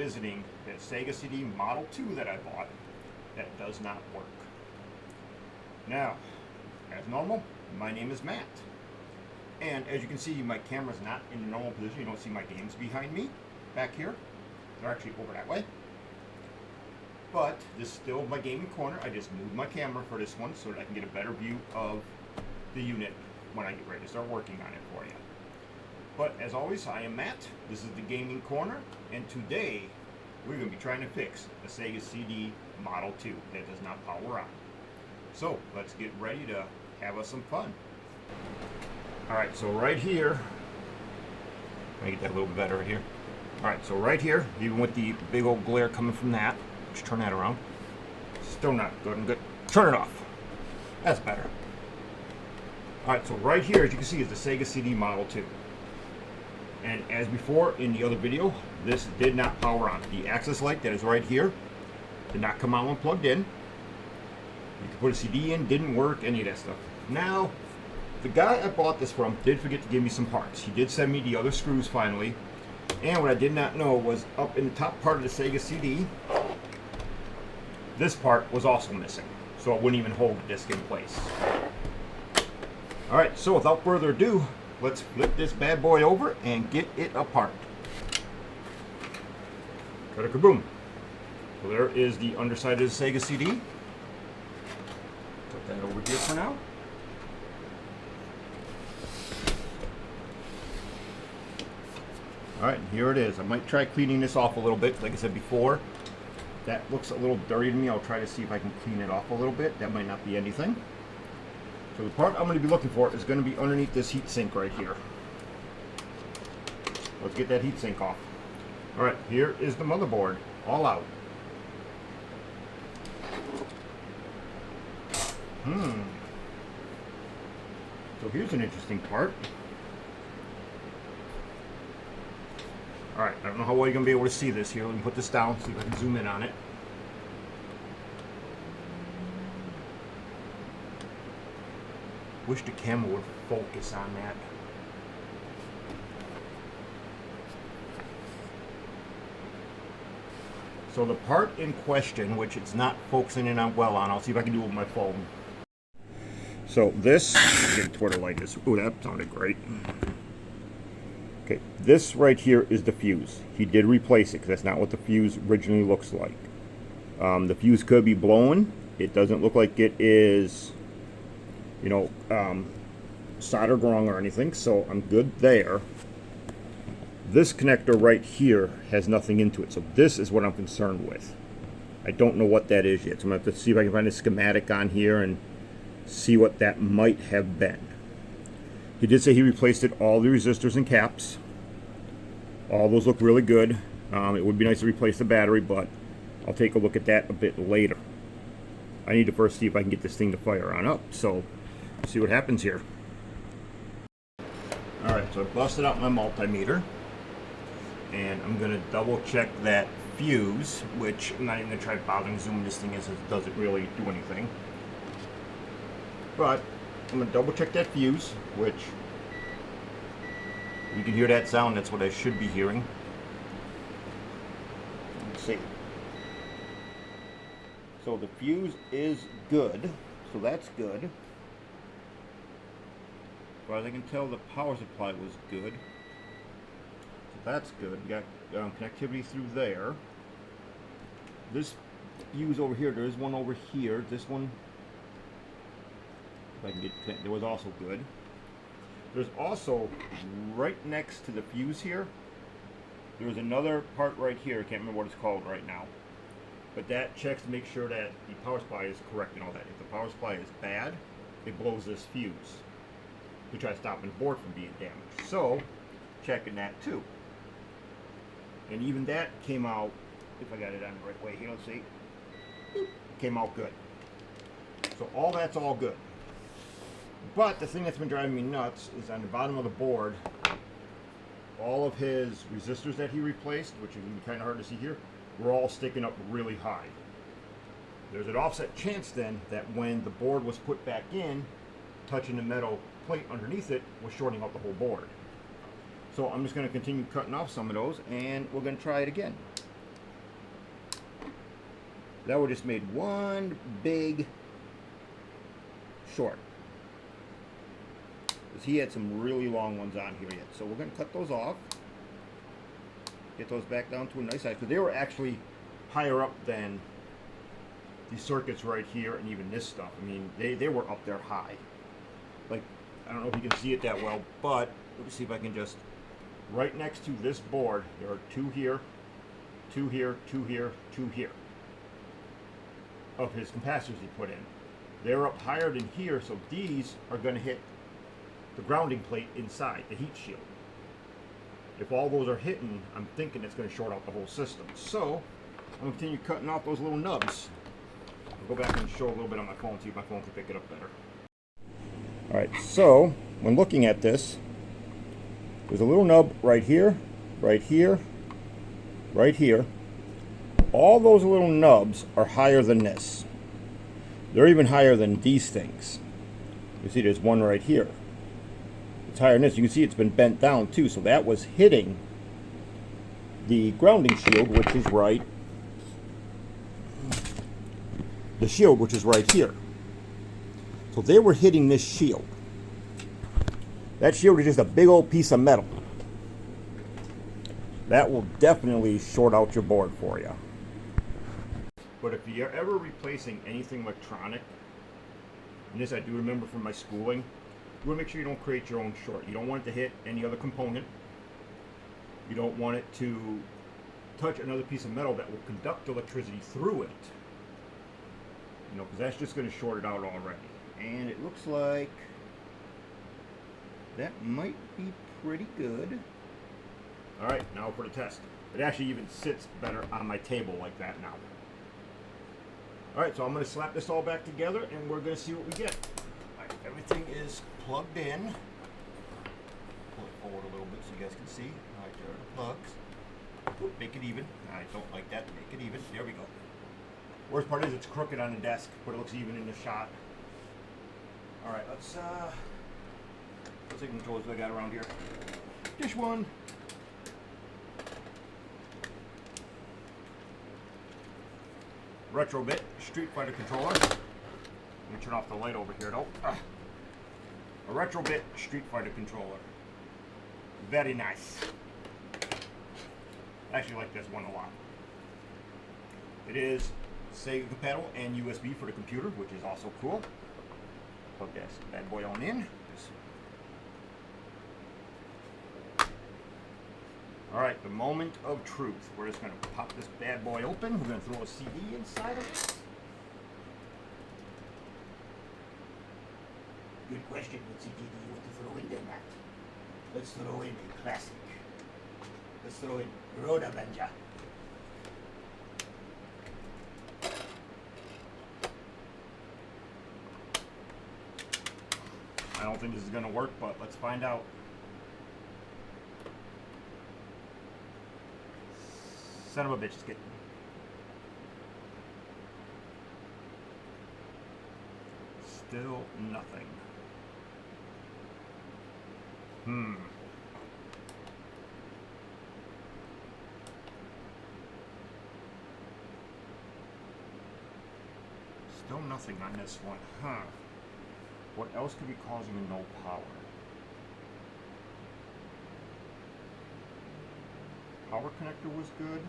revisiting the Sega CD Model 2 that I bought that does not work. Now, as normal, my name is Matt. And as you can see, my camera's not in the normal position. You don't see my games behind me back here. They're actually over that way. But this is still my gaming corner. I just moved my camera for this one so that I can get a better view of the unit when I get ready to start working on it for you. But as always, I am Matt. This is the gaming corner, and today we're going to be trying to fix a Sega CD Model 2 that does not power on. So let's get ready to have us some fun. Alright, so right here, let me get that a little bit better right here. Alright, so right here, even with the big old glare coming from that, just turn that around. Still not good and good. Turn it off. That's better. Alright, so right here, as you can see, is the Sega CD Model 2. And as before in the other video, this did not power on. The access light that is right here did not come on when plugged in. You could put a CD in, didn't work, any of that stuff. Now, the guy I bought this from did forget to give me some parts. He did send me the other screws finally. And what I did not know was up in the top part of the Sega CD, this part was also missing. So it wouldn't even hold the disc in place. Alright, so without further ado, let's flip this bad boy over and get it apart. Kaboom. So there is the underside of the Sega CD. Put that over here for now. Alright, here it is. I might try cleaning this off a little bit. Like I said before, that looks a little dirty to me. I'll try to see if I can clean it off a little bit. That might not be anything. So the part I'm going to be looking for is going to be underneath this heat sink right here. Let's get that heat sink off. Alright, here is the motherboard, all out. So here's an interesting part. Alright, I don't know how well you're going to be able to see this here. Let me put this down, see if I can zoom in on it. Wish the camera would focus on that. So the part in question, which it's not focusing in on well on, I'll see if I can do it with my phone. So this, get it to where the light is. Ooh, that sounded great. Okay, this right here is the fuse. He did replace it because that's not what the fuse originally looks like. The fuse could be blown. It doesn't look like it is, you know, soldered wrong or anything, so I'm good there. This connector right here has nothing into it, so this is what I'm concerned with. I don't know what that is yet, so I'm going to have to see if I can find a schematic on here and see what that might have been. He did say he replaced it, all the resistors and caps. All those look really good. It would be nice to replace the battery, but I'll take a look at that a bit later. I need to first see if I can get this thing to fire on up, so see what happens here. Alright, so I busted out my multimeter, and I'm going to double check that fuse, which I'm not even going to try bothering zooming this thing in since it doesn't really do anything. But I'm going to double check that fuse, which you can hear that sound, that's what I should be hearing. Let's see. So the fuse is good, so that's good. As far as I can tell, the power supply was good. So that's good. We got connectivity through there. This fuse over here, there is one over here. This one, if I can get connected, was also good. There's also, right next to the fuse here, there's another part right here. I can't remember what it's called right now. But that checks to make sure that the power supply is correct and all that. If the power supply is bad, it blows this fuse to try to stop the board from being damaged. So, checking that too. And even that came out, if I got it on the right way here, let's see, came out good. So all that's all good. But the thing that's been driving me nuts is on the bottom of the board, all of his resistors that he replaced, which is going to be kind of hard to see here, were all sticking up really high. There's an offset chance then that when the board was put back in, touching the metal plate underneath it was shorting out the whole board. So I'm just going to continue cutting off some of those, and we're going to try it again. That would just made one big short. Because he had some really long ones on here yet. So we're going to cut those off. Get those back down to a nice size. Because they were actually higher up than these circuits right here and even this stuff. I mean, they were up there high. Like, I don't know if you can see it that well, but let me see if I can just... Right next to this board, there are two here, two here, two here, two here of his capacitors he put in. They're up higher than here, so these are going to hit the grounding plate inside, the heat shield. If all those are hitting, I'm thinking it's going to short out the whole system. So, I'm going to continue cutting off those little nubs. I'll go back and show a little bit on my phone, see if my phone can pick it up better. Alright, so, when looking at this, there's a little nub right here, right here, right here. All those little nubs are higher than this. They're even higher than these things. You see there's one right here. It's higher than this. You can see it's been bent down too, so that was hitting the grounding shield, which is right. The shield, which is right here. So they were hitting this shield. That shield is just a big old piece of metal. That will definitely short out your board for you. But if you're ever replacing anything electronic, and this I do remember from my schooling, you want to make sure you don't create your own short. You don't want it to hit any other component. You don't want it to touch another piece of metal that will conduct electricity through it. You know, because that's just going to short it out already. And it looks like that might be pretty good. Alright, now for the test. It actually even sits better on my table like that now. Alright, so I'm going to slap this all back together and we're going to see what we get. Alright, everything is plugged in. Pull it forward a little bit so you guys can see. Alright, there are the plugs. Oop, make it even. I don't like that. Make it even. There we go. Worst part is it's crooked on the desk, but it looks even in the shot. Alright, let's see the controllers I got around here. Dish one. Retrobit Street Fighter controller. Let me turn off the light over here though. A Retrobit Street Fighter controller. Very nice. I actually like this one a lot. It is Sega compatible and USB for the computer, which is also cool. Plug this bad boy on in. Alright, the moment of truth. We're just going to pop this bad boy open. We're going to throw a CD inside of it. Good question. What CD do you want to throw in there, Matt? Let's throw in a classic. Let's throw in Road Avenger. I don't think this is going to work, but let's find out. Son of a bitch, it's getting... Still nothing. Still nothing on this one, huh? What else could be causing a no power? Power connector was good.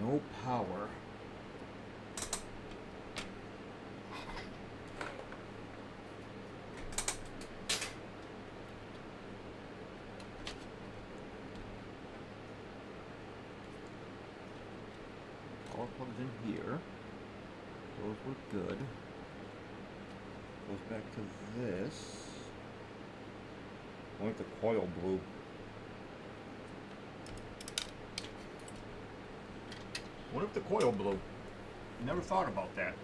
No power. Power plugs in here. Those were good. Goes back to this. I want the coil blue. What if the coil blew? Never thought about that.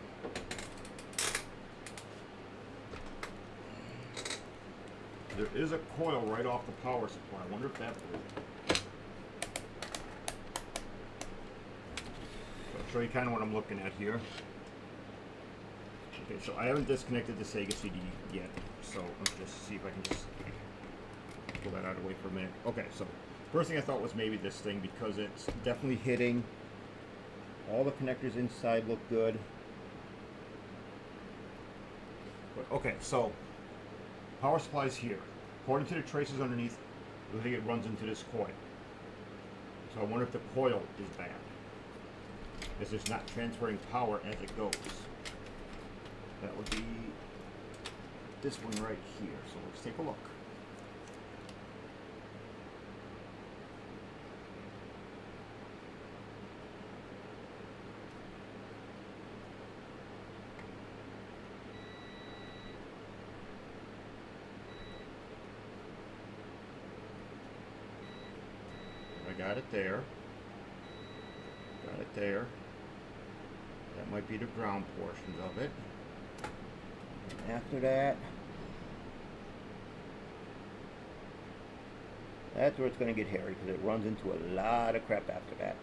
There is a coil right off the power supply. I wonder if that blew. show you kind of what I'm looking at here. Okay, so I haven't disconnected the Sega CD yet, so let's just see if I can just pull that out of the way for a minute. Okay, so first thing I thought was maybe this thing, because it's definitely hitting. All the connectors inside look good. But, okay, so power supply's here. According to the traces underneath, I think it runs into this coil. So I wonder if the coil is bad, as it's not transferring power as it goes. That would be this one right here. So let's take a look. I got it there. Got it there. That might be the ground portions of it. And after that, that's where it's going to get hairy, because it runs into a lot of crap after that.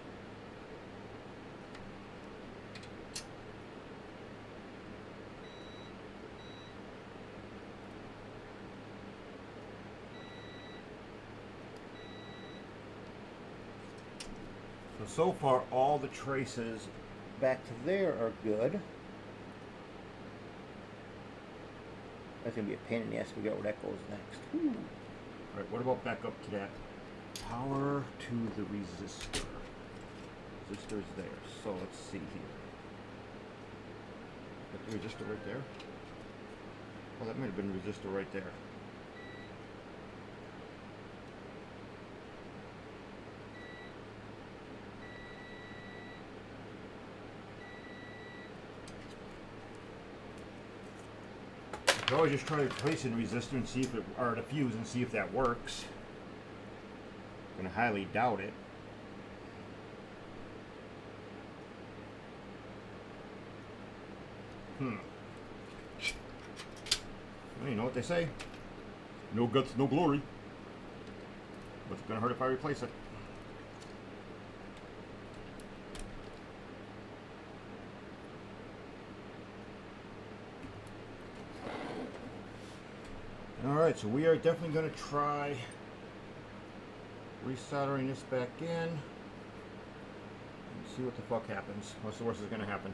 So far, all the traces back to there are good. That's going to be a pain in the ass to figure out where that goes next. Alright, what about back up to that power to the resistor? Resistor's there. So let's see here. Got the resistor right there? Oh, that might have been resistor right there. I always just try to replace a resistor and see if it, or the fuse, and see if that works. I'm gonna highly doubt it. Well, you know what they say. No guts, no glory. What's it gonna hurt if I replace it? Alright, so we are definitely going to try resoldering this back in and see what the fuck happens. What's the worst that's going to happen?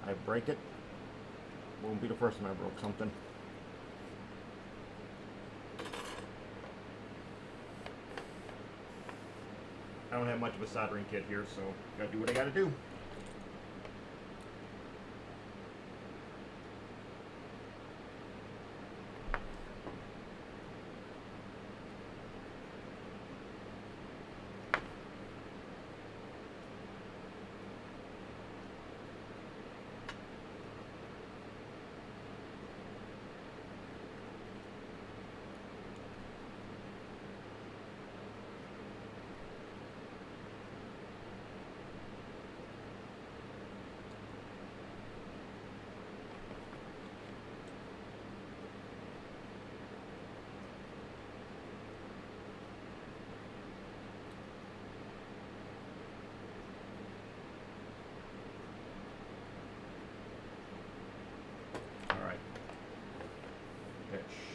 I break it. Won't be the first time I broke something. I don't have much of a soldering kit here, so gotta do what I gotta do.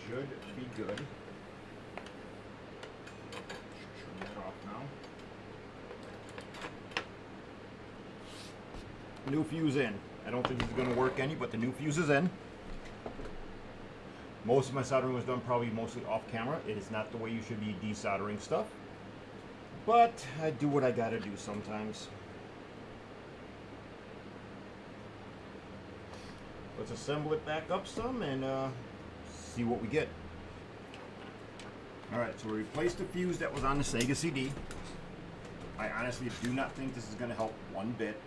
Should be good. Turn that off now. New fuse in. I don't think this is going to work any, but the new fuse is in. Most of my soldering was done probably mostly off camera. It is not the way you should be desoldering stuff, but I do what I got to do sometimes. Let's assemble it back up some and see what we get. Alright, so we replaced the fuse that was on the Sega CD. I honestly do not think this is going to help one bit.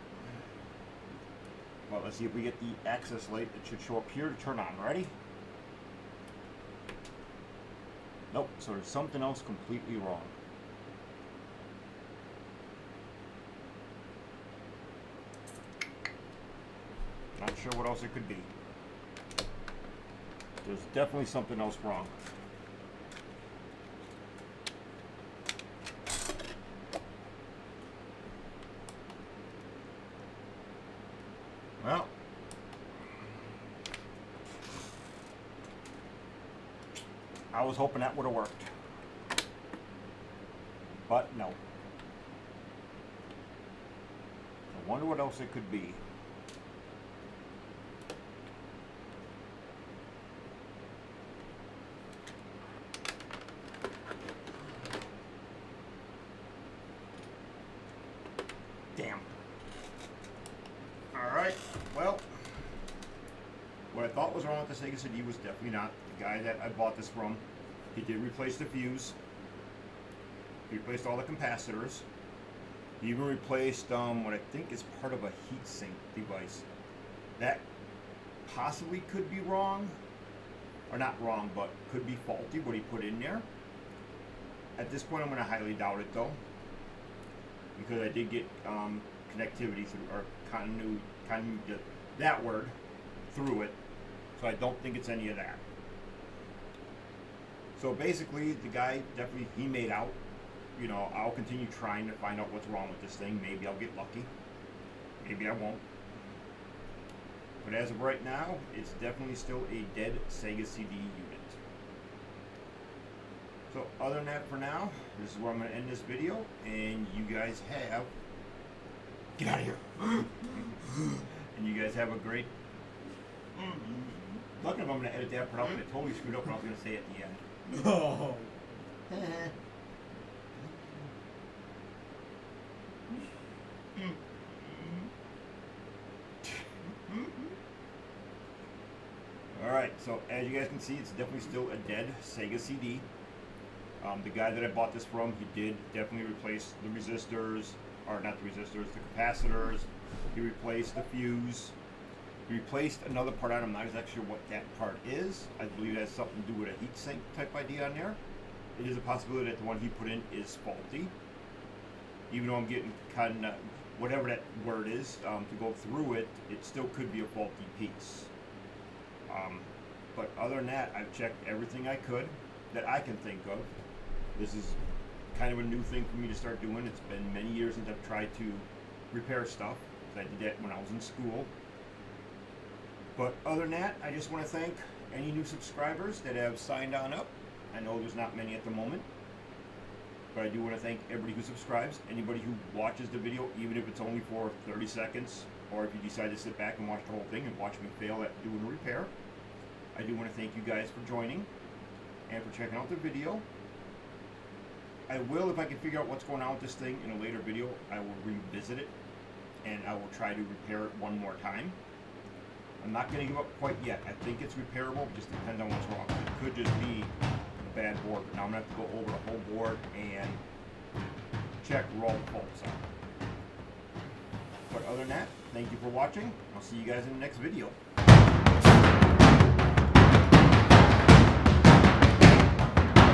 Well, let's see if we get the access light that should show up here to turn on. Ready? Nope, so there's something else completely wrong. Not sure what else it could be. There's definitely something else wrong. I was hoping that would have worked. But no. I wonder what else it could be. Damn. Alright, well, what I thought was wrong with the Sega CD was definitely not. The guy that I bought this from, he did replace the fuse. He replaced all the capacitors. He even replaced what I think is part of a heatsink device. That possibly could be wrong, or not wrong, but could be faulty what he put in there. At this point, I'm going to highly doubt it though, because I did get connectivity through, or continuity, that word, through it. So I don't think it's any of that. So basically, the guy definitely, he made out. You know, I'll continue trying to find out what's wrong with this thing. Maybe I'll get lucky. Maybe I won't. But as of right now, it's definitely still a dead Sega CD unit. So other than that for now, this is where I'm going to end this video. And you guys have... Get out of here! And you guys have a great... Luckily, if I'm going to edit that part out, but I totally screwed up what I was going to say at the end. No. Alright, so as you guys can see, it's definitely still a dead Sega CD. The guy that I bought this from, he did definitely replace the resistors, or not the resistors, the capacitors. He replaced the fuse. He replaced another part on it. I'm not exactly sure what that part is. I believe it has something to do with a heatsink type idea on there. It is a possibility that the one he put in is faulty. Even though I'm getting kind of, whatever that word is, to go through it, it still could be a faulty piece. But other than that, I've checked everything I could that I can think of. This is kind of a new thing for me to start doing. It's been many years since I've tried to repair stuff. I did that when I was in school. But other than that, I just want to thank any new subscribers that have signed on up. I know there's not many at the moment, but I do want to thank everybody who subscribes, anybody who watches the video, even if it's only for 30 seconds, or if you decide to sit back and watch the whole thing and watch me fail at doing a repair. I do want to thank you guys for joining and for checking out the video. I will, if I can figure out what's going on with this thing in a later video, I will revisit it and I will try to repair it one more time. I'm not going to give up quite yet. I think it's repairable, it just depends on what's wrong. It could just be a bad board, but now I'm going to have to go over the whole board and check where all the faults are. But other than that, thank you for watching. I'll see you guys in the next video.